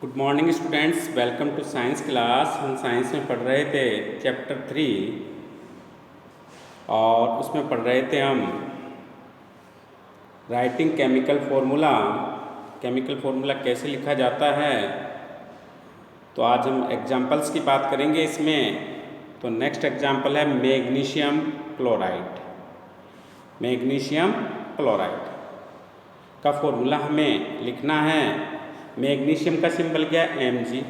Good morning students, welcome to science class. हम science में पढ़ रहे थे चैप्टर 3 और उसमें पढ़ रहे थे हम writing chemical formula. Chemical formula कैसे लिखा जाता है, तो आज हम एग्जांपल्स की बात करेंगे इसमें। तो नेक्स्ट एग्जांपल है मैग्नीशियम क्लोराइड। मैग्नीशियम क्लोराइड का फॉर्मूला हमें लिखना है। मैग्नीशियम का सिंबल क्या है? Mg।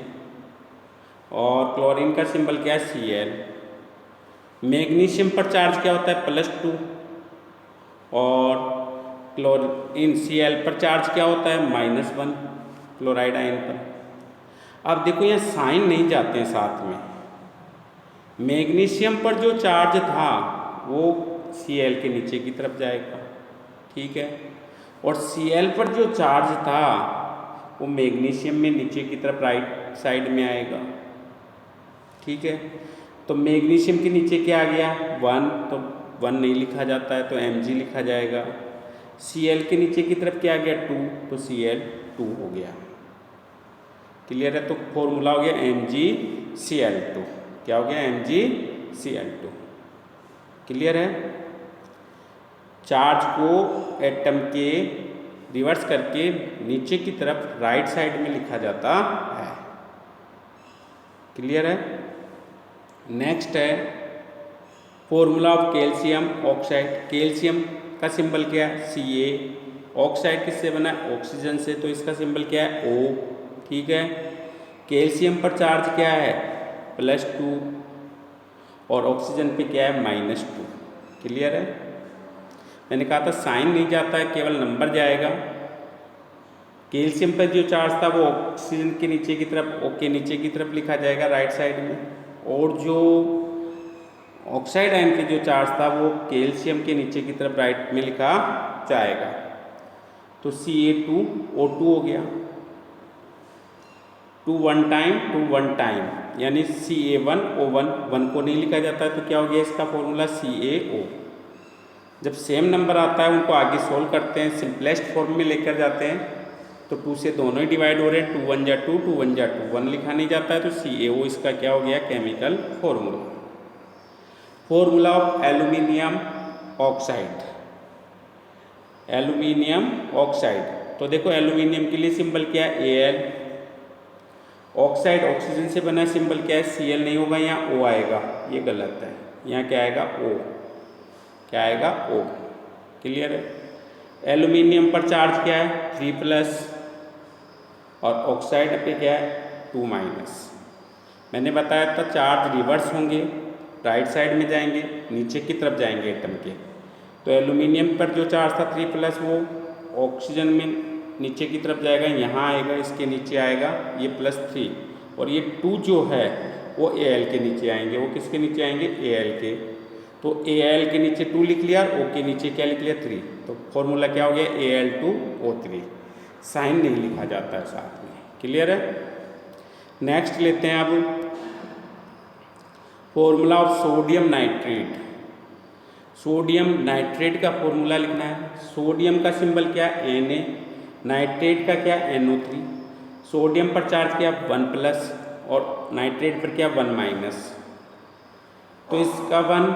और क्लोरीन का सिंबल क्या है? Cl। मैग्नीशियम पर चार्ज क्या होता है? +2। और क्लोरीन Cl पर चार्ज क्या होता है? -1 क्लोराइड आयन पर। अब देखो यहाँ साइन नहीं जाते हैं साथ में। मैग्नीशियम पर जो चार्ज था वो Cl के नीचे की तरफ जाएगा, ठीक है। और Cl पर जो चार्ज था वो मैग्नीशियम में नीचे की तरफ राइट साइड में आएगा, ठीक है। तो मैग्नीशियम के नीचे क्या आ गया? 1, तो 1 नहीं लिखा जाता है तो Mg लिखा जाएगा। Cl के नीचे की तरफ क्या आ गया? 2, तो Cl2 हो गया। क्लियर है? तो फॉर्मूला हो गया MgCl2। क्या हो गया? MgCl2। क्लियर है? चार्ज को एटम के रिवर्स करके नीचे की तरफ राइट साइड में लिखा जाता है। क्लियर है? नेक्स्ट है formula of calcium oxide. Calcium का सिंबल क्या है? Ca। ऑक्साइड किससे बना है? ऑक्सीजन से, तो इसका सिंबल क्या है? O, ठीक है। कैल्शियम पर चार्ज क्या है? +2 और ऑक्सीजन पे क्या है? -2। क्लियर है? मैंने कहा था साइन नहीं जाता है, केवल नंबर जाएगा। कैल्शियम पर जो चार्ज था वो ऑक्सीजन के नीचे की तरफ, O के नीचे की तरफ लिखा जाएगा राइट साइड में। और जो ऑक्साइड आयन के जो चार्ज था वो कैल्शियम के नीचे की तरफ राइट में लिखा जाएगा। तो Ca2O2 हो गया। 2 1 टाइम 2 1 टाइम यानी Ca1O1, 1 को नहीं लिखा जाता है तो क्या हो गया इसका फॉर्मूला? CaO। जब सेम नंबर आता है उनको आगे सोल्व करते हैं, सिंपलेस्ट फॉर्म में लेकर जाते हैं। तो 2 से दोनों ही डिवाइड हो रहे हैं, 2 1 जा 2, 2 1 जा 2, 1 लिखा नहीं जाता है तो CaO इसका क्या हो गया? Chemical formula. Formula of aluminium oxide. Aluminium oxide, तो देखो एल्यूमिनियम के लिए सिंबल क्या है? Al। ऑक्साइड ऑक्सीजन से बना सिंबल क्या है? Cl नहीं होगा, यहाँ O आएगा, ये गलत है। यहाँ क्या आएगा? O। क्या आएगा? O। क्लियर है? एल्यूमिनियम पर चार्ज क्या है? 3+ और ऑक्साइड पे क्या है? 2-। मैंने बताया था चार्ज रिवर्स होंगे, राइट साइड में जाएंगे, नीचे की तरफ जाएंगे एटम के। तो एल्यूमिनियम पर जो चार्ज था 3+ वो ऑक्सीजन में नीचे की तरफ जाएगा, यहाँ आएगा, इसके नीचे आएगा ये +3। और ये 2 जो है वो Al के नीचे आएंगे। वो किसके नीचे आएंगे? Al के। तो Al के नीचे 2 लिख लिया और O के नीचे क्या लिख लिया? 3। तो फॉर्मूला क्या हो गया? Al2O3। साइन नहीं लिखा जाता है साथ में। क्लियर है? नेक्स्ट लेते हैं अब formula of sodium nitrate. Sodium nitrate का फॉर्मूला लिखना है। सोडियम का सिंबल क्या है? Na। नाइट्रेट का क्या? NO3। सोडियम पर चार्ज क्या? 1+ और नाइट्रेट पर क्या? 1-। तो इसका 1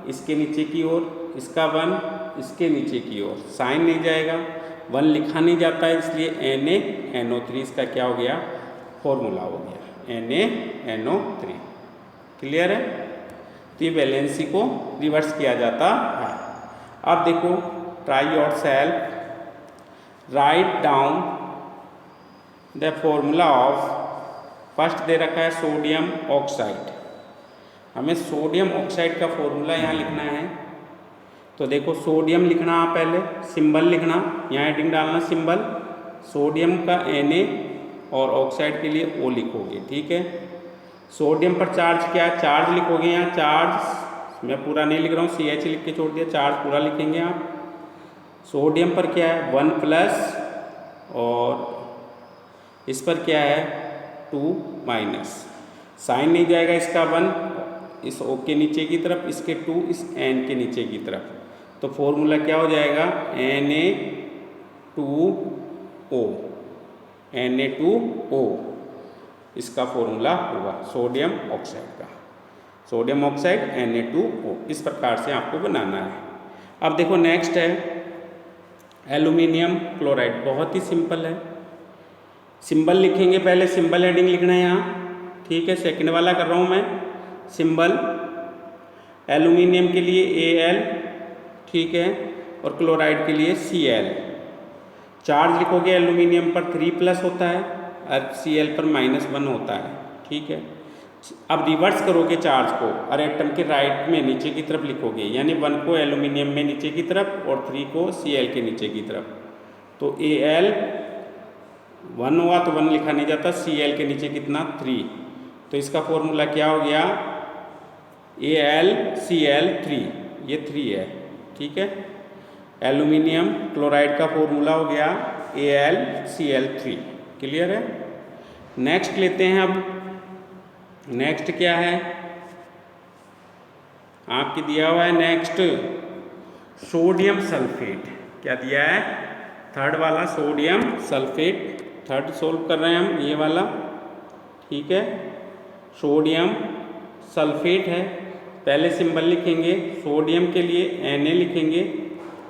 इसके नीचे की ओर, इसका 1 इसके नीचे की ओर, साइन नहीं जाएगा, 1 लिखा नहीं जाता है, इसलिए NaNO3 इसका क्या हो गया? फॉर्मूला हो गया NaNO3। क्लियर है? तो ये वैलेंसी को रिवर्स किया जाता है। अब देखो, try yourself, write down the formula of, first दे रखा है सोडियम ऑक्साइड। हमें सोडियम ऑक्साइड का फॉर्मूला यहाँ लिखना है। तो देखो सोडियम लिखना, आप पहले सिंबल लिखना, यहाँ हेडिंग डालना सिंबल, सोडियम का Na और ऑक्साइड के लिए O लिखोगे, ठीक है। सोडियम पर चार्ज क्या है? चार्ज लिखोगे यहाँ, चार्ज मैं पूरा नहीं लिख रहा हूँ, CH लिख के छोड़ दिया, चार्ज पूरा लिखेंगे आप। सोडियम पर क्या है? 1+ और इस पर क्या है? 2-। साइन नहीं जाएगा, इसका 1 इस O के नीचे की तरफ, इसके 2 इस N के नीचे की तरफ। तो फॉर्मूला क्या हो जाएगा? Na2O। Na2O इसका फॉर्मूला होगा सोडियम ऑक्साइड का, सोडियम ऑक्साइड Na2O। इस प्रकार से आपको बनाना है। अब देखो नेक्स्ट है एल्यूमिनियम क्लोराइड, बहुत ही सिंपल है। सिंबल लिखेंगे, पहले सिंबल हेडिंग लिखना है यहाँ, ठीक है। सेकंड वाला कर रहा हूँ मैं, सिंबल एल्यूमिनियम के लिए Al, ठीक है, और क्लोराइड के लिए Cl। चार्ज लिखोगे एल्यूमिनियम पर 3+ होता है और Cl पर -1 होता है, ठीक है। अब रिवर्स करोगे चार्ज को और एटम के राइट में नीचे की तरफ लिखोगे, यानी 1 को एल्यूमिनियम में नीचे की तरफ और 3 को Cl के नीचे की तरफ। तो Al 1 हुआ तो 1 लिखा नहीं जाता, Cl के नीचे कितना 3, तो इसका फॉर्मूला क्या हो गया AlCl3, ये 3 है, ठीक है। एल्यूमिनियम क्लोराइड का फॉर्मूला हो गया AlCl3, क्लियर है। नेक्स्ट लेते हैं। अब नेक्स्ट क्या है आपके दिया हुआ है, नेक्स्ट सोडियम सल्फेट। क्या दिया है, थर्ड वाला सोडियम सल्फेट, थर्ड सोल्व कर रहे हैं हम, ये वाला, ठीक है। सोडियम सल्फेट है, पहले सिंबल लिखेंगे, सोडियम के लिए Na लिखेंगे,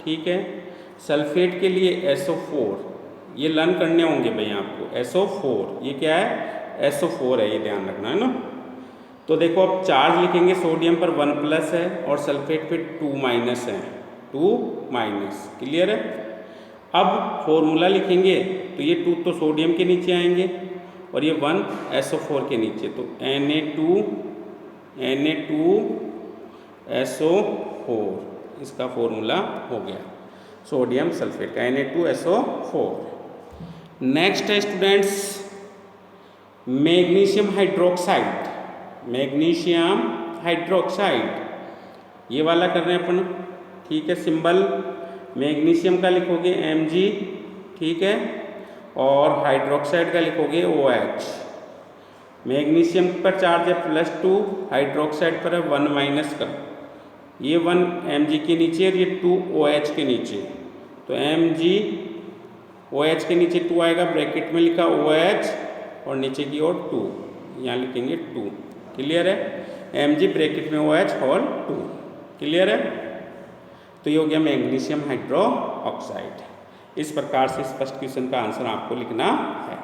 ठीक है। सल्फेट के लिए SO4, ये लर्न करने होंगे भाई आपको। SO4 ये क्या है, SO4 है, ये ध्यान रखना है ना। तो देखो अब चार्ज लिखेंगे, सोडियम पर 1+ है और सल्फेट पे 2- है, 2-, क्लियर है। अब फॉर्मूला लिखेंगे तो ये 2 तो सोडियम के नीचे आएंगे और ये 1 SO4 के नीचे, तो Na2SO4 इसका फॉर्मूला हो गया सोडियम सल्फेट का, Na2SO4। नेक्स्ट है students magnesium hydroxide, magnesium hydroxide, ये वाला कर रहे हैं अपन, ठीक है। सिंबल मैग्नीशियम का लिखोगे Mg, ठीक है, और हाइड्रोक्साइड का लिखोगे OH। मैग्नीशियम पर चार्ज है +2, हाइड्रोक्साइड पर है 1- का, ये 1 Mg के नीचे और ये 2 OH के नीचे, तो Mg OH के नीचे 2 आएगा, ब्रैकेट में लिखा OH और नीचे की ओर 2, यहाँ लिखेंगे 2, क्लियर है। Mg ब्रैकेट में OH होल 2, क्लियर है। तो ये हो गया मैग्नीशियम हाइड्रो ऑक्साइड। इस प्रकार से फर्स्ट क्वेश्चन का आंसर आपको लिखना है।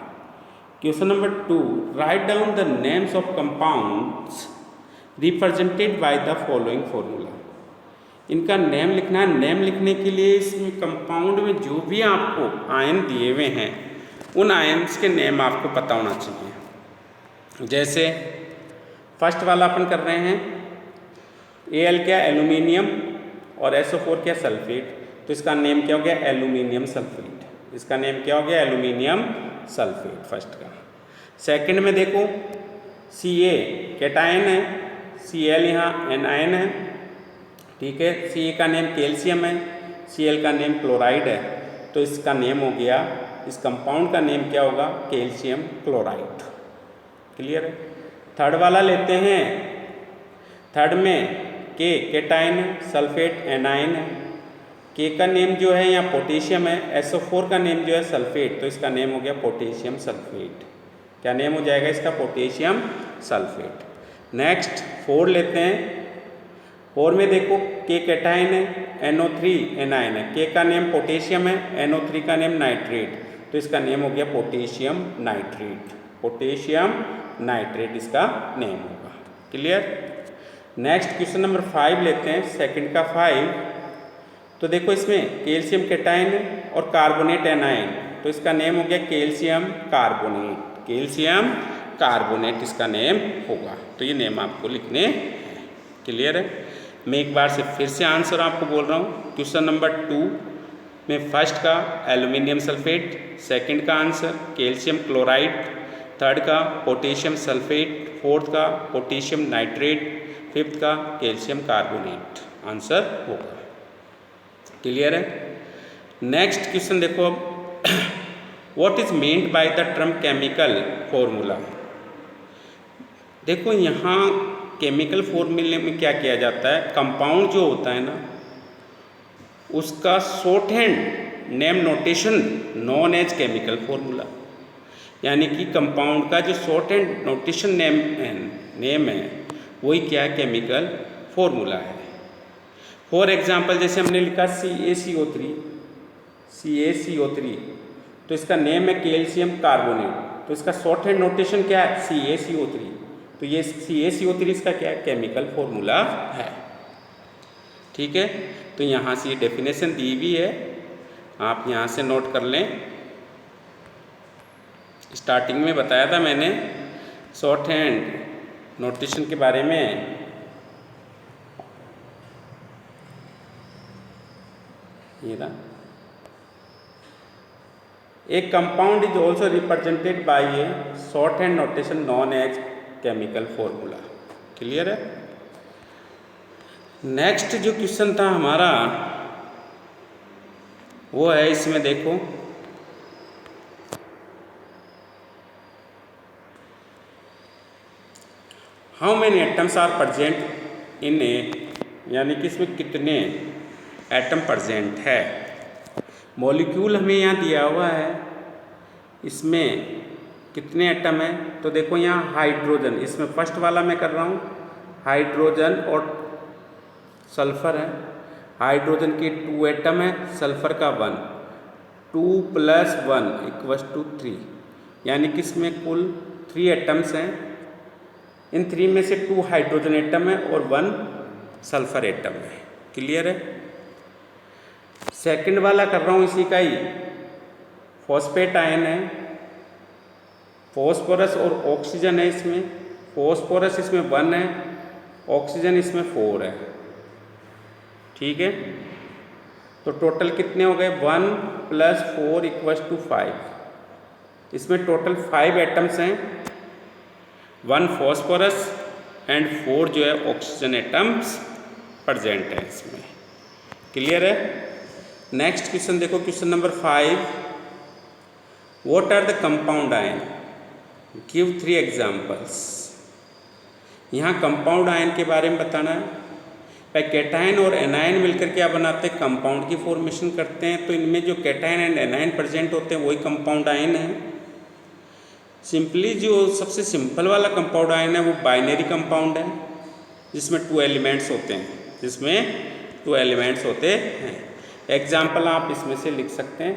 Question number 2, right down the names of compounds represented by the following formula. इनका नेम लिखना है। नेम लिखने के लिए इसमें कंपाउंड में जो भी आपको आयन दिए हुए हैं उन आयन्स के नेम आपको पता होना चाहिए। जैसे फर्स्ट वाला अपन कर रहे हैं, Al क्या एल्यूमिनियम और SO4 क्या सल्फेट, तो इसका नेम क्या हो गया एल्यूमिनियम सल्फेट, इसका नेम क्या हो गया एल्यूमिनियम सल्फेट फर्स्ट का। सेकंड में देखो Ca कैटायन है, Cl यहाँ एनायन है, ठीक है। Ca का नेम कैल्शियम है, Cl का नेम क्लोराइड है, तो इसका नेम हो गया, इस कंपाउंड का नेम क्या होगा कैल्शियम क्लोराइड, क्लियर है। थर्ड वाला लेते हैं, थर्ड में K कैटायन है, सल्फेट एनायन है, K का नेम जो है यहाँ पोटेशियम है, SO4 का नेम जो है सल्फेट, तो इसका नेम हो गया पोटेशियम सल्फेट। क्या नेम हो जाएगा इसका पोटेशियम सल्फेट। नेक्स्ट 4 लेते हैं, 4 में देखो K कैटायन है, NO3 एनायन है, K का नेम पोटेशियम है, NO3 का नेम नाइट्रेट, तो इसका नेम हो गया पोटेशियम नाइट्रेट, पोटेशियम नाइट्रेट इसका नेम होगा, क्लियर। नेक्स्ट क्वेश्चन नंबर 5 लेते हैं, सेकंड का 5। तो देखो इसमें कैल्शियम कैटायन और कार्बोनेट एनायन, तो इसका नेम हो गया कैल्शियम कार्बोनेट, कैल्शियम कार्बोनेट इसका नेम होगा। तो ये नेम आपको लिखने हैं, क्लियर है। मैं एक बार से फिर से आंसर आपको बोल रहा हूँ। क्वेश्चन नंबर 2 में फर्स्ट का एल्यूमिनियम सल्फेट, सेकंड का आंसर कैल्शियम क्लोराइड, थर्ड का पोटेशियम सल्फेट, फोर्थ का पोटेशियम नाइट्रेट, फिफ्थ का कैल्शियम कार्बोनेट आंसर होगा, क्लियर है। नेक्स्ट क्वेश्चन देखो अब, what is meant by the term chemical formula. देखो यहाँ केमिकल फॉर्मूले में क्या किया जाता है, कंपाउंड जो होता है ना उसका short hand name notation known as chemical formula. यानी कि कंपाउंड का जो शॉर्ट हैंड नोटेशन नेम है वही क्या है, केमिकल फॉर्मूला है। फॉर एग्जांपल जैसे हमने लिखा CaCO3, तो इसका नेम है कैल्शियम कार्बोनेट, तो इसका शॉर्ट हैंड नोटेशन क्या है, CaCO3, तो ये CaCO3 इसका क्या है, केमिकल फॉर्मूला है। ठीक है, तो यहाँ से ये डेफिनेशन दी हुई है, आप यहाँ से नोट कर लें। स्टार्टिंग में बताया था मैंने शॉर्ट हैंड नोटेशन के बारे में। ये ना, एक compound is also represented by a short hand notation known as chemical formula. Clear है। नेक्स्ट जो क्वेश्चन था हमारा वो है, इसमें देखो how many atoms are present in A, यानी कि इसमें कितने एटम प्रेजेंट है। मॉलिक्यूल हमें यहाँ दिया हुआ है, इसमें कितने एटम है, तो देखो यहाँ हाइड्रोजन, इसमें फर्स्ट वाला मैं कर रहा हूँ, हाइड्रोजन और सल्फर है। हाइड्रोजन के 2 एटम है, सल्फर का 1, 2 + 1 = 3, यानी कि इसमें कुल 3 एटम्स हैं। इन 3 में से 2 हाइड्रोजन एटम है और 1 सल्फर एटम है। क्लियर है। सेकंड वाला कर रहा हूँ इसी का ही, फॉस्फेट आयन है, फॉस्फोरस और ऑक्सीजन है इसमें। फॉस्फोरस इसमें 1 है, ऑक्सीजन इसमें 4 है। ठीक है, तो टोटल कितने हो गए, 1 + 4 = 5। इसमें टोटल 5 एटम्स हैं, 1 फॉस्फोरस एंड 4 जो है ऑक्सीजन एटम्स प्रेजेंट है इसमें। क्लियर है। नेक्स्ट क्वेश्चन देखो, question number 5, what are the compound ion, give 3 examples. यहाँ कंपाउंड आयन के बारे में बताना है। कैटायन और एनायन मिलकर क्या बनाते हैं, कंपाउंड की फॉर्मेशन करते हैं। तो इनमें जो कैटायन एंड एनायन प्रेजेंट होते हैं वही कंपाउंड आयन है। सिंपली जो सबसे सिंपल वाला कंपाउंड आयन है वो बाइनरी कंपाउंड है, जिसमें 2 एलिमेंट्स होते हैं, एग्जाम्पल आप इसमें से लिख सकते हैं।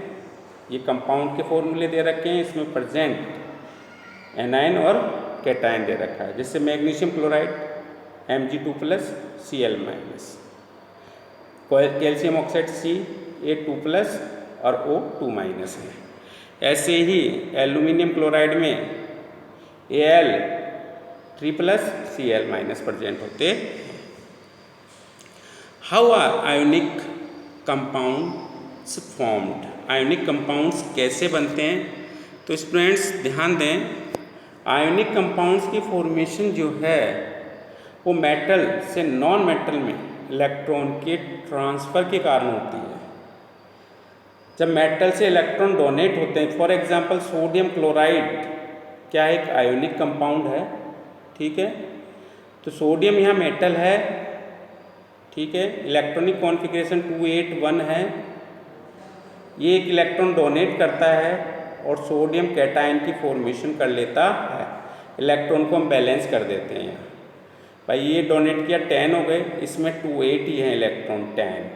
ये कंपाउंड के फॉर्मूले दे रखे हैं, इसमें प्रेजेंट एनायन और कैटायन दे रखा है, जैसे magnesium chloride Mg2+ Cl-, calcium oxide Ca2+ और O2- है। ऐसे ही एल्यूमिनियम क्लोराइड में Al3+ Cl- प्रेजेंट होते हैं। How are ionic compounds formed, ionic compounds कैसे बनते हैं। तो स्टूडेंट्स ध्यान दें, आयोनिक कंपाउंड्स की फॉर्मेशन जो है वो मेटल से नॉन मेटल में इलेक्ट्रॉन के ट्रांसफ़र के कारण होती है। जब मेटल से इलेक्ट्रॉन डोनेट होते हैं, फॉर एग्जांपल सोडियम क्लोराइड क्या है, एक आयोनिक कंपाउंड है। ठीक है, तो सोडियम यहाँ मेटल है। ठीक है, इलेक्ट्रॉनिक कॉन्फ़िगरेशन 281 है। ये एक इलेक्ट्रॉन डोनेट करता है और सोडियम कैटायन की फॉर्मेशन कर लेता है। इलेक्ट्रॉन को हम बैलेंस कर देते हैं। यहाँ भाई ये डोनेट किया 10 हो गए, इसमें 280 है इलेक्ट्रॉन 10,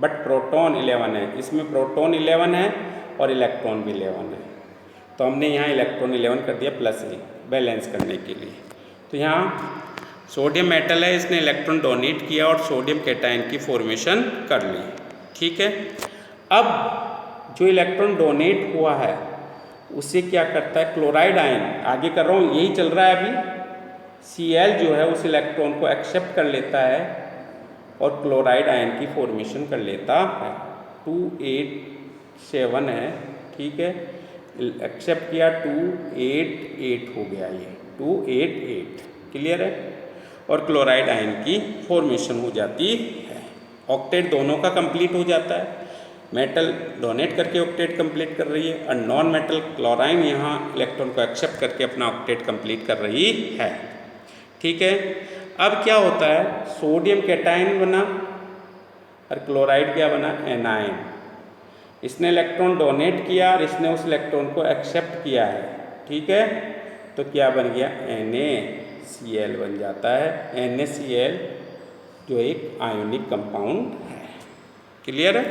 बट प्रोटॉन 11 है, इसमें प्रोटॉन 11 है और इलेक्ट्रॉन भी 11 है। तो हमने यहाँ इलेक्ट्रॉन 11 कर दिया +1 बैलेंस करने के लिए। तो यहाँ सोडियम मेटल है, इसने इलेक्ट्रॉन डोनेट किया और सोडियम कैटायन की फॉर्मेशन कर ली। ठीक है, अब जो इलेक्ट्रॉन डोनेट हुआ है उसे क्या करता है, क्लोराइड आयन, आगे कर रहा हूँ यही चल रहा है अभी, Cl जो है उस इलेक्ट्रॉन को एक्सेप्ट कर लेता है और क्लोराइड आयन की फॉर्मेशन कर लेता है। 287 है। ठीक है, एक्सेप्ट किया 288 हो गया, ये 288। क्लियर है, और क्लोराइड आयन की फॉर्मेशन हो जाती है। ऑक्टेट दोनों का कंप्लीट हो जाता है, मेटल डोनेट करके ऑक्टेट कंप्लीट कर रही है और नॉन मेटल क्लोराइन यहाँ इलेक्ट्रॉन को एक्सेप्ट करके अपना ऑक्टेट कंप्लीट कर रही है। ठीक है, अब क्या होता है, सोडियम कैटायन बना और क्लोराइड क्या बना, एनायन। इसने इलेक्ट्रॉन डोनेट किया और इसने उस इलेक्ट्रॉन को एक्सेप्ट किया है। ठीक है। तो क्या बन गया, NaCl बन जाता है। NaCl जो एक आयोनिक कंपाउंड है। क्लियर है।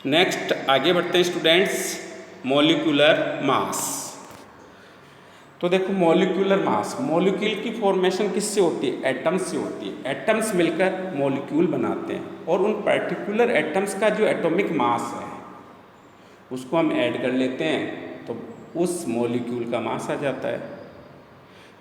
नेक्स्ट आगे बढ़ते हैं स्टूडेंट्स, मॉलिक्यूलर मास। तो देखो मॉलिक्यूलर मास, मॉलिक्यूल की फॉर्मेशन किससे होती है, एटम्स से होती है। एटम्स मिलकर मॉलिक्यूल बनाते हैं और उन पर्टिकुलर एटम्स का जो एटॉमिक मास है उसको हम ऐड कर लेते हैं तो उस मॉलिक्यूल का मास आ जाता है।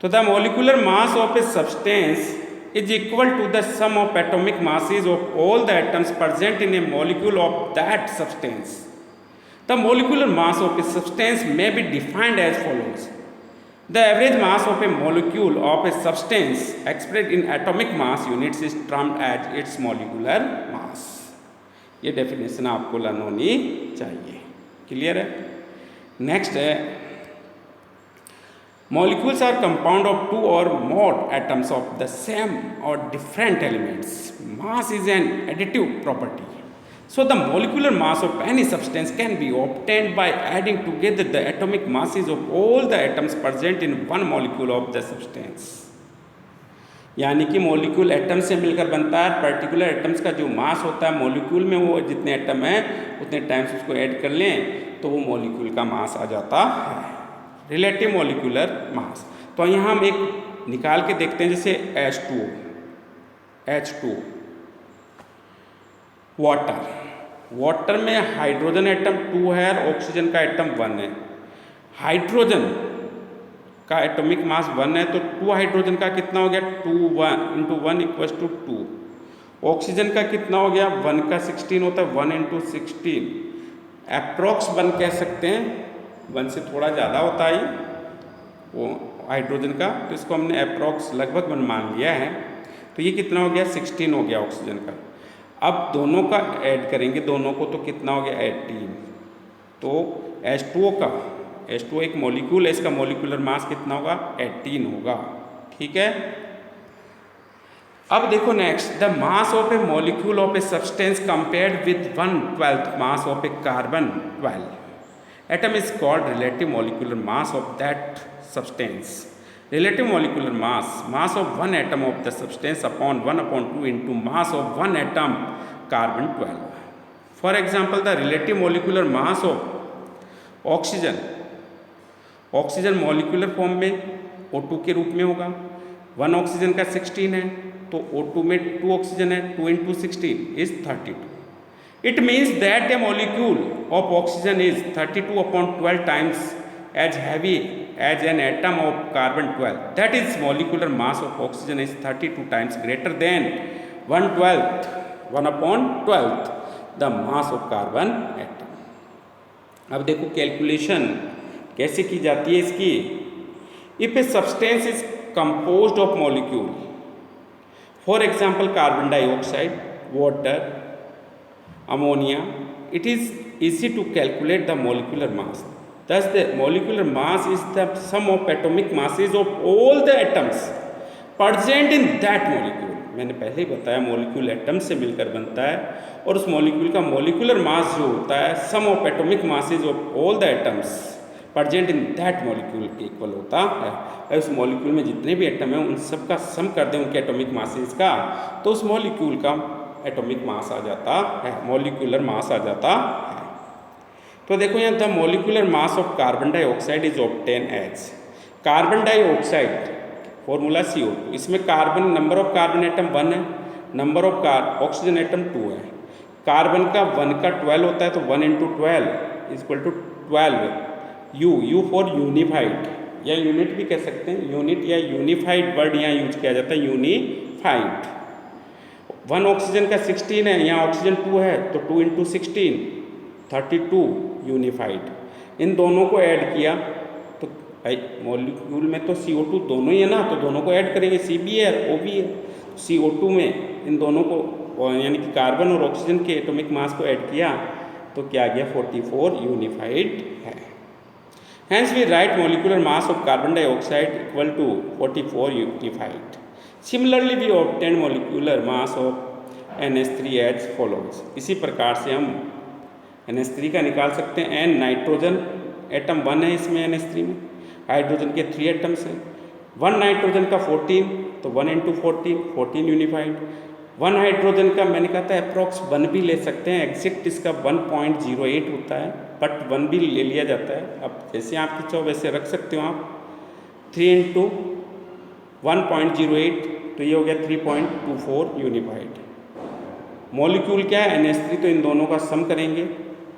तो the molecular mass of a substance is equal to the sum of atomic masses of all the atoms present in a molecule of that substance. The molecular mass of a substance may be defined as follows. The average mass of a molecule of a substance expressed in atomic mass units is termed as its molecular mass. ये definition आपको learn होनी चाहिए। Clear है। Next है, molecules are compound of two or more atoms of the same or different elements. Mass is an additive property. So the molecular mass of any substance can be obtained by adding together the atomic masses of all the atoms present in one molecule of the substance. यानी कि molecule atom से मिलकर बनता है। Particular atoms का जो मास होता है मॉलिक्यूल में, वो जितने एटम हैं उतने टाइम्स उसको ऐड कर लें तो वो मॉलिक्यूल का मास आ जाता है, रिलेटिव मॉलिक्यूलर मास। तो यहाँ हम एक निकाल के देखते हैं, जैसे H2 वाटर में हाइड्रोजन एटम 2 है और ऑक्सीजन का एटम 1 है। हाइड्रोजन का एटॉमिक मास 1 है तो 2 हाइड्रोजन का कितना हो गया, 2 × 1 = 2। ऑक्सीजन का कितना हो गया, 1 का 16 होता है, 1 × 16 अप्रॉक्स 1 कह सकते हैं, 1 से थोड़ा ज़्यादा होता है वो हाइड्रोजन का, तो इसको हमने अप्रॉक्स लगभग 1 मान लिया है। तो ये कितना हो गया, 16 हो गया ऑक्सीजन का। अब दोनों का ऐड करेंगे दोनों को, तो कितना हो गया, 18। तो H2O एक मॉलिक्यूल है, इसका मॉलिक्यूलर मास कितना होगा, 18 होगा। ठीक है। अब देखो next, the mass of A molecule of a substance compared with 1/12 mass of A carbon 12 atom is called relative molecular mass of that substance. Relative molecular mass of one atom of the substance upon 1/2 into mass of one atom carbon 12. For example, the relative molecular mass of oxygen molecular form में O2 के रूप में होगा। 1 oxygen का 16 है तो O2 में 2 oxygen है, 2 × 16 is 32. It means that the molecule of oxygen is 32/12 times as heavy as an atom of carbon 12. That is, molecular mass of oxygen is 32 times greater than 1/12 the mass of carbon atom. अब देखो calculation कैसे की जाती है इसकी। If a substance is composed of molecule, for example carbon dioxide, water, ammonia, it is easy to calculate the molecular mass. Thus, the molecular mass is the sum of atomic masses of all the atoms present in that molecule. मैंने पहले ही बताया molecule atom से मिलकर बनता है और उस molecule का मॉलिक्यूलर मास जो होता है sum of atomic masses of all the atoms present in that molecule के इक्वल होता है। उस मॉलिक्यूल में जितने भी एटम हैं उन सब का सम कर दें उनके एटॉमिक मासेज का, तो उस मॉलिक्यूल का एटॉमिक मास आ जाता है, मॉलिक्यूलर मास आ जाता है। तो देखो यहाँ the molecular mass of carbon dioxide is obtain as, carbon dioxide formula CO2, इसमें carbon number of carbon atom 1 है, नंबर ऑफ ऑक्सीजन एटम 2 है। कार्बन का 1 का 12 होता है तो 1 × 12 = 12। U फॉर यूनिफाइड या यूनिट भी कह सकते हैं, यूनिट या यूनिफाइड वर्ड यहाँ यूज किया जाता है, यूनिफाइड। 1 ऑक्सीजन का 16 है, यहाँ ऑक्सीजन 2 है तो 2 × 16 32 यूनिफाइड। इन दोनों को ऐड किया तो मॉलिक्यूल में तो CO2 दोनों ही है ना, तो दोनों को ऐड करेंगे, C भी है O भी है। CO2 में इन दोनों को यानी कि कार्बन और ऑक्सीजन के एटॉमिक मास को ऐड किया तो क्या आ गया, 44 यूनिफाइड है। Hence we write molecular mass of carbon dioxide equal to 44 unified. Similarly we obtain molecular mass of NH3 as follows. इसी प्रकार से हम NH3 का निकाल सकते हैं। N नाइट्रोजन एटम 1 है इसमें NH3 में, हाइड्रोजन के 3 एटम्स हैं, 1 नाइट्रोजन का 14, तो 1 इंटू 14 यूनिफाइड। 1 हाइड्रोजन का मैंने कहा था अप्रॉक्स 1 भी ले सकते हैं, एग्जैक्ट इसका 1.08 होता है, बट 1 भी ले लिया जाता है। अब जैसे आपकी चाहो वैसे रख सकते हो आप। 3 इंटू 1.08, तो ये हो गया 3.24 यूनिफाइड। मॉलिक्यूल क्या है NH3, तो इन दोनों का सम करेंगे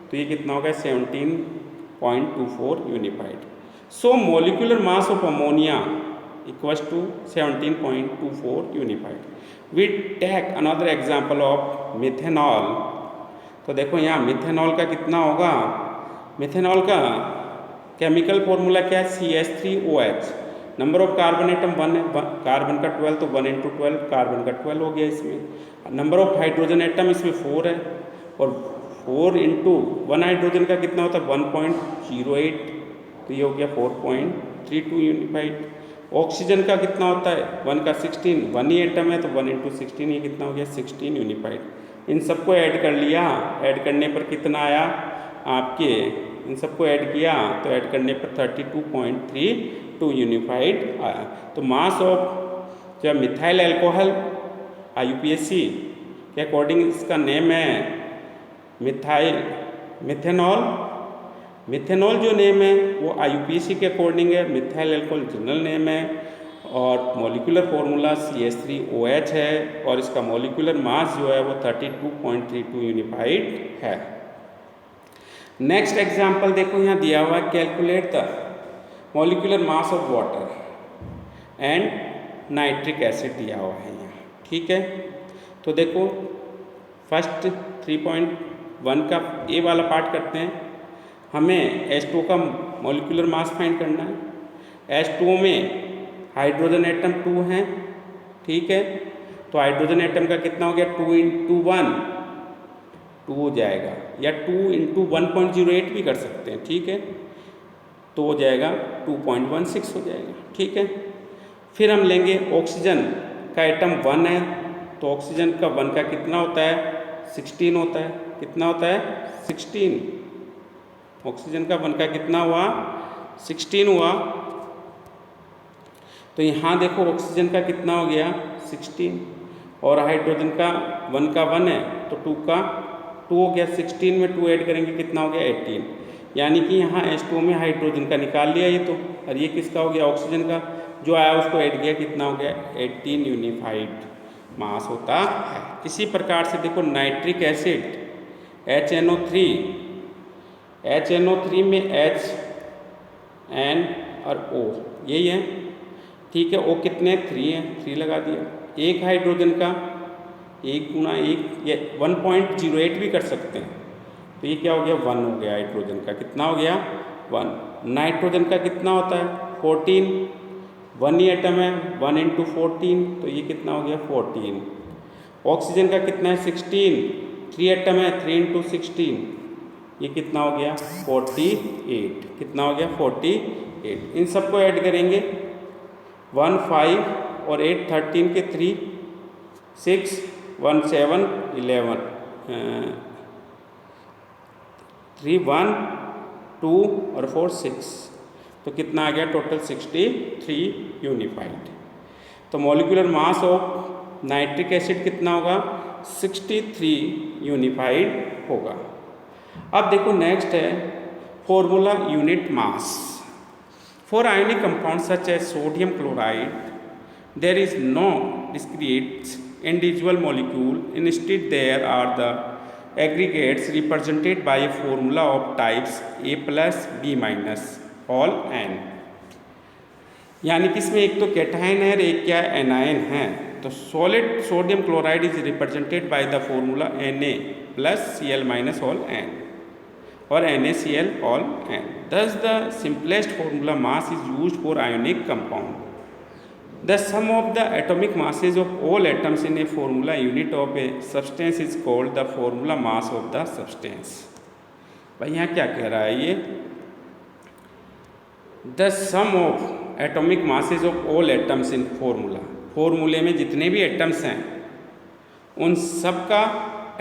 तो ये कितना होगा 17.24 unified. So molecular mass of ammonia equals to 17.24 unified. We take another example of methanol. तो देखो यहाँ मिथेनॉल का कितना होगा, मिथेनॉल का केमिकल फॉर्मूला क्या है CH3OH। Number of carbon atom 1 है, कार्बन का 12, तो 1 इंटू 12 कार्बन का 12 हो गया इसमें। नंबर ऑफ हाइड्रोजन एटम इसमें 4 है, और 4 इंटू 1 हाइड्रोजन का कितना होता है 1.08, तो ये हो गया 4.32 यूनिफाइड। ऑक्सीजन का कितना होता है 1 का 16, 1 ही एटम है, तो 1 इंटू 16 ये कितना हो गया 16 यूनिफाइड। इन सबको ऐड कर लिया, ऐड करने पर कितना आया आपके, इन सबको ऐड किया तो ऐड करने पर 32.32 यूनिफाइड आया। तो मास ऑफ जो मिथाइल एल्कोहल IUPAC के अकॉर्डिंग इसका नेम है मिथेनॉल। मिथेनॉल जो नेम है वो IUPAC के अकॉर्डिंग है, मिथाइल एल्कोहल जनरल नेम है, और मॉलिक्यूलर फार्मूला CH3OH है, और इसका मॉलिक्यूलर मास जो है वो 32.32 यूनिफाइड है। नेक्स्ट एग्जाम्पल देखो यहाँ दिया हुआ है, calculate the molecular mass of water and nitric acid दिया हुआ है यहाँ, ठीक है। तो देखो फर्स्ट 3.1 का ए वाला पार्ट करते हैं। हमें H2 का मॉलिक्यूलर मास फाइंड करना है। H2 में हाइड्रोजन एटम 2 हैं, ठीक है, तो हाइड्रोजन एटम का कितना हो गया 2 इंटू 1 2 हो जाएगा, या 2 इंटू 1.08 भी कर सकते हैं, ठीक है, तो हो जाएगा 2.16 हो जाएगा, ठीक है। फिर हम लेंगे ऑक्सीजन का एटम 1 है, तो ऑक्सीजन का 1 का कितना होता है 16 होता है, कितना होता है 16, ऑक्सीजन का 1 का कितना हुआ 16 हुआ। तो यहाँ देखो ऑक्सीजन का कितना हो गया 16, और हाइड्रोजन का 1 का 1 है, तो 2 का 2 हो गया, 16 में 2 ऐड करेंगे कितना हो गया 18, यानी कि यहाँ H2 में हाइड्रोजन का निकाल लिया ये तो, और ये किसका हो गया ऑक्सीजन का, जो आया उसको ऐड किया कितना हो गया 18 यूनिफाइड मास होता है। इसी प्रकार से देखो नाइट्रिक एसिड HNO3, HNO3 में H N और O यही है, ठीक है। O कितने 3 है, 3 लगा दिया। एक हाइड्रोजन का 1 गुना 1 या 1.08 भी कर सकते हैं, तो ये क्या हो गया 1 हो गया, हाइड्रोजन का कितना हो गया 1। नाइट्रोजन का कितना होता है 14, 1 ही एटम है, 1 इंटू 14, तो ये कितना हो गया 14। ऑक्सीजन का कितना है 16, 3 एटम है, 3 इंटू 16, ये कितना हो गया 48, कितना हो गया 48। इन सबको ऐड करेंगे 1 5 और 8 13 के 3 6 1 7 11 3 1 2 और 4 6, तो कितना आ गया टोटल 63 यूनिफाइड। तो molecular mass of nitric acid कितना होगा 63 यूनिफाइड होगा। अब देखो नेक्स्ट है formula unit mass for ionic compound such as sodium chloride there is no discrete individual molecule, instead there are the aggregates represented by a formula of types A plus B minus all n। यानी कि इसमें एक तो cation है और एक क्या anion है। तो solid sodium chloride is represented by the formula Na plus Cl minus all n और NaCl all n। Thus the simplest formula mass is used for ionic compound। The sum of the atomic masses of all atoms in a formula unit of a substance is called the formula mass of the substance। भाई यहाँ क्या कह रहा है ये, the sum of atomic masses of all atoms in formula, फॉर्मूले में जितने भी एटम्स हैं उन सब का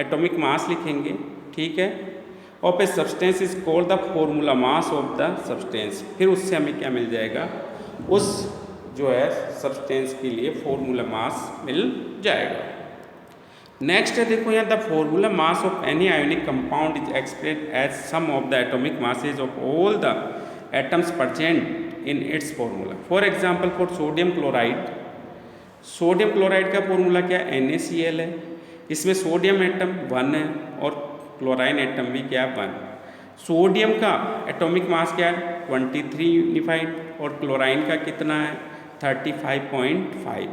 एटॉमिक मास लिखेंगे, ठीक है। Of a substance is called the formula mass of the substance. फिर उससे हमें क्या मिल जाएगा, उस जो है सब्सटेंस के लिए फॉर्मूला मास मिल जाएगा। नेक्स्ट है देखो यहाँ, the formula mass of any ionic compound is expressed as sum of the atomic masses of all the atoms present in its formula. For example for sodium chloride, sodium chloride का formula क्या है, NaCl है। इसमें sodium atom 1 है और chlorine atom भी क्या है 1। सोडियम का एटॉमिक मास क्या है 23 यूनिफाइड और क्लोराइन का कितना है 35.5।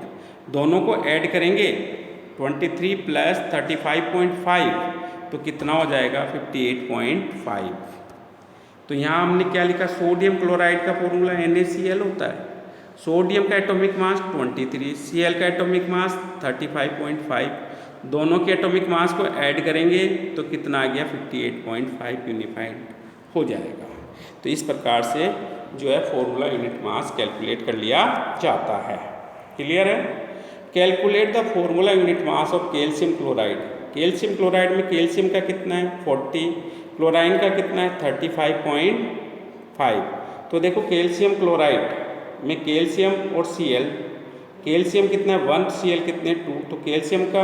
दोनों को ऐड करेंगे 23 प्लस 35.5 तो कितना हो जाएगा 58.5। तो यहाँ हमने क्या लिखा, सोडियम क्लोराइड का फॉर्मूला NaCl होता है। सोडियम का एटॉमिक मास 23, Cl का एटॉमिक मास 35.5, दोनों के एटॉमिक मास को ऐड करेंगे तो कितना आ गया 58.5 यूनिफाइड हो जाएगा। तो इस प्रकार से जो है फॉर्मूला यूनिट मास कैलकुलेट कर लिया जाता है। क्लियर है। Calculate the formula unit mass of calcium chloride. Calcium chloride में कैल्शियम का कितना है 40, क्लोराइन का कितना है 35.5। तो देखो कैल्शियम क्लोराइड में कैल्शियम और Cl, कैल्शियम कितना है 1, Cl कितने 2, तो कैल्शियम का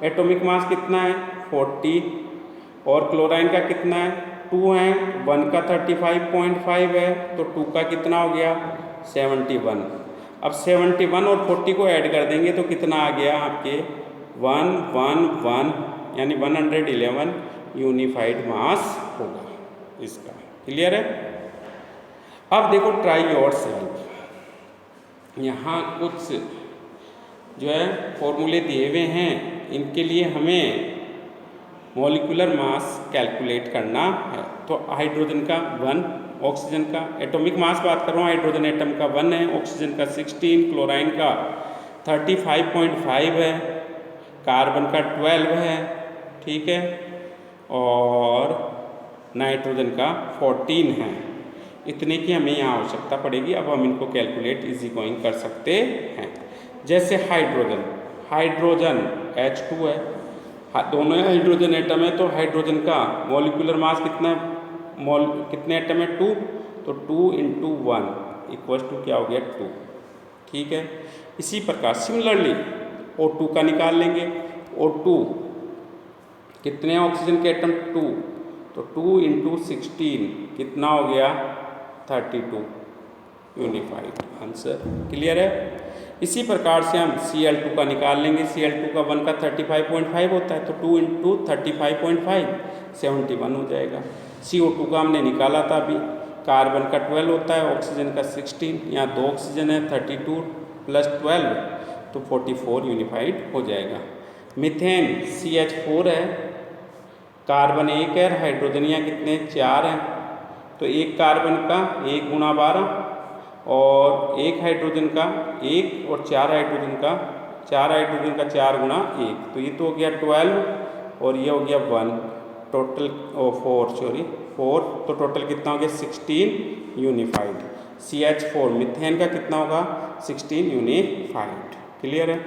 एटॉमिक मास कितना है 40 और क्लोराइन का कितना है 2 है, 1 का 35.5 है तो 2 का कितना हो गया 71। अब 71 और 40 को ऐड कर देंगे तो कितना आ गया आपके 111 यानी 111 यूनिफाइड मास होगा इसका। क्लियर है। अब देखो ट्राई योर सेल्फ, यहाँ कुछ जो है फॉर्मूले दिए हुए हैं, इनके लिए हमें मॉलिक्यूलर मास कैलकुलेट करना है। तो हाइड्रोजन का 1, ऑक्सीजन का एटॉमिक मास बात कर रहा हूँ, हाइड्रोजन एटम का 1 है, ऑक्सीजन का 16, क्लोराइन का 35.5 है, कार्बन का 12 है, ठीक है, और नाइट्रोजन का 14 है। इतने की हमें यहाँ आवश्यकता पड़ेगी। अब हम इनको कैलकुलेट इजी गोइंग कर सकते हैं। जैसे हाइड्रोजन, हाइड्रोजन H2 है, दोनों हाइड्रोजन एटम है, तो हाइड्रोजन का मॉलिक्यूलर मास कितना है, कितने एटम है 2, तो 2 × 1 इक्वल्स टू क्या हो गया 2। ठीक है। इसी प्रकार सिमिलरली O2 का निकाल लेंगे। O2 कितने ऑक्सीजन के एटम 2, तो 2 × 16 कितना हो गया 32 यूनिफाइड आंसर। क्लियर है। इसी प्रकार से हम Cl2 का निकाल लेंगे। Cl2 का 1 का 35.5 होता है, तो 2 × 35.5 71 हो जाएगा। CO2 का हमने निकाला था अभी, कार्बन का 12 होता है, ऑक्सीजन का 16, यहाँ 2 ऑक्सीजन है 32 + 12 तो 44 यूनिफाइड हो जाएगा। मीथेन CH4 है, कार्बन 1 है, हाइड्रोजन यहाँ कितने 4 हैं, तो एक कार्बन का 1 × 12 और एक हाइड्रोजन का 1 और 4 हाइड्रोजन का 4 × 1, तो ये तो हो गया 12 और ये हो गया 1, टोटल 4, तो टोटल कितना हो गया 16 यूनिफाइड। CH4 मीथेन का कितना होगा 16 यूनिफाइड। क्लियर है।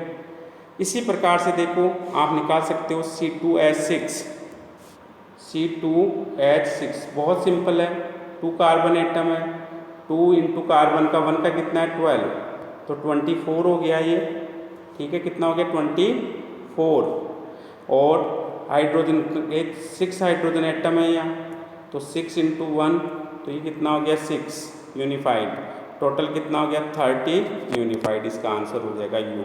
इसी प्रकार से देखो आप निकाल सकते हो C2H6, C2H6 बहुत सिंपल है, 2 कार्बन एटम है, 2 × कार्बन का 1 का कितना है 12, तो 24 हो गया ये। ठीक है, कितना हो गया 24, और हाइड्रोजन 6 हाइड्रोजन एटम है यहाँ, तो 6 × 1 तो ये कितना हो गया 6 यूनिफाइड, टोटल कितना हो गया 30 यूनिफाइड। इसका आंसर हो जाएगा U।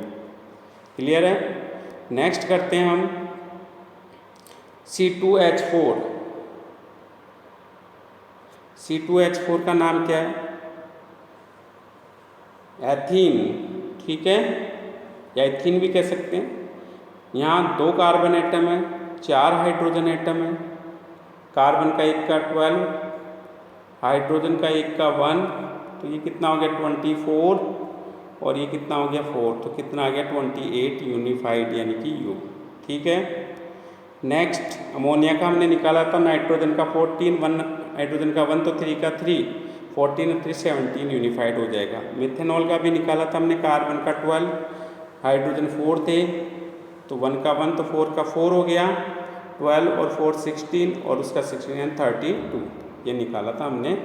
क्लियर है। नेक्स्ट करते हैं हम C2H4। C2H4 का नाम क्या है एथीन, ठीक है, या एथीन भी कह सकते हैं। यहाँ 2 कार्बन एटम है, 4 हाइड्रोजन एटम है, कार्बन का 1 का 12, हाइड्रोजन का 1 का 1, तो ये कितना हो गया 24 और ये कितना हो गया 4, तो कितना आ गया 28 यूनिफाइड यानी कि U। ठीक है। नेक्स्ट अमोनिया का हमने निकाला था, नाइट्रोजन का 14, 1 हाइड्रोजन का 1 तो 3 का 3, 14 और 3 17 यूनिफाइड हो जाएगा। मिथेनॉल का भी निकाला था हमने, कार्बन का 12, हाइड्रोजन 4 थे, तो 1 का 1 तो 4 का 4 हो गया, 12 और 4 16 और उसका 16 32 ये निकाला था हमने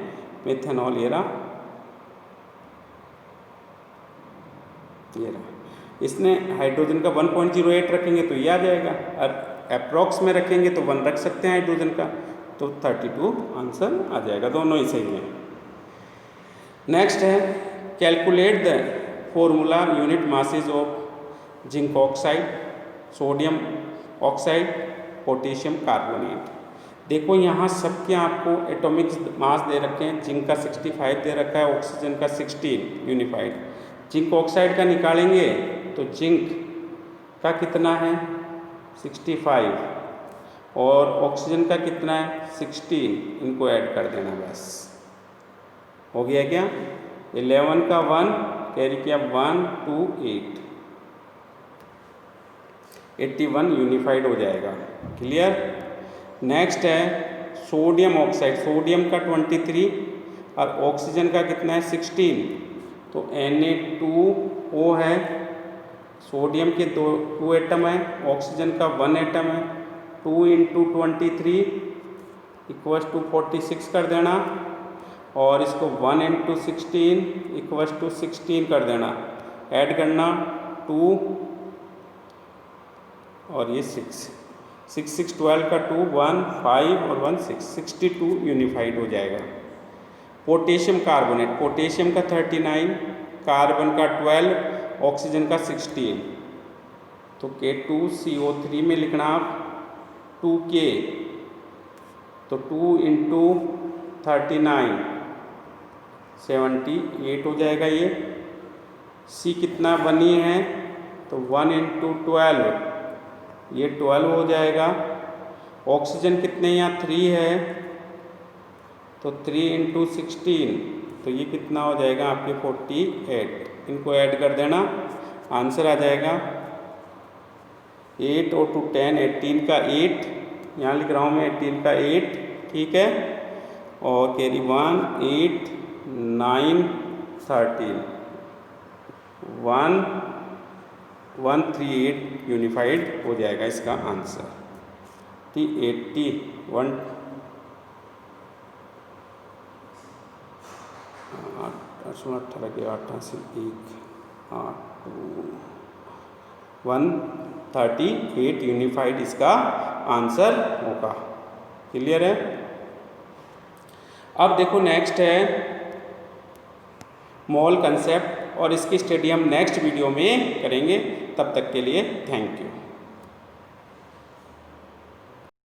मेथनॉल। ये रहा इसने हाइड्रोजन का 1.08 रखेंगे तो ये आ जाएगा, और अप्रॉक्स में रखेंगे तो 1 रख सकते हैं हाइड्रोजन का, तो 32 आंसर आ जाएगा। दोनों ही सही हैं। नेक्स्ट है calculate the formula unit masses of zinc oxide, sodium oxide, potassium carbonate. देखो यहाँ सबके आपको एटॉमिक मास दे रखे हैं। जिंक का 65 दे रखा है, ऑक्सीजन का 16 यूनिफाइड। जिंक ऑक्साइड का निकालेंगे तो जिंक का कितना है 65 और ऑक्सीजन का कितना है 16, इनको ऐड कर देना बस। हो गया क्या? 11 का 1 कैरी किया 1 2 8, 81 यूनिफाइड हो जाएगा। क्लियर? नेक्स्ट है सोडियम ऑक्साइड। सोडियम का 23 और ऑक्सीजन का कितना है 16, तो Na2O है। सोडियम के 2 एटम है, ऑक्सीजन का 1 एटम है। 2 × 23 = 46 कर देना, और इसको 1 × 16 = 16 कर देना। ऐड करना 2 और ये 6 6 12 का 2 1 5 और 1 6 62 यूनिफाइड हो जाएगा। पोटेशियम कार्बोनेट, पोटेशियम का 39, कार्बन का 12, ऑक्सीजन का 16, तो K2CO3 में लिखना आप 2K, तो 2 × 39 78 हो जाएगा। ये C कितना बनी है तो 1 × 12, ये 12 हो जाएगा। ऑक्सीजन कितने यहाँ 3 है, तो 3 × 16, तो ये कितना हो जाएगा आपके 48। इनको ऐड कर देना, आंसर आ जाएगा 8 और 2 10, 18 का 8, यहाँ लिख रहा हूँ मैं 18 का 8, ठीक है। और कैरी 1 8 9 13 138 यूनिफाइड हो जाएगा इसका आंसर। 81 18 के 88 138 यूनिफाइड इसका आंसर होगा। क्लियर है? अब देखो नेक्स्ट है मोल कंसेप्ट, और इसकी स्टडी हम नेक्स्ट वीडियो में करेंगे। तब तक के लिए थैंक यू।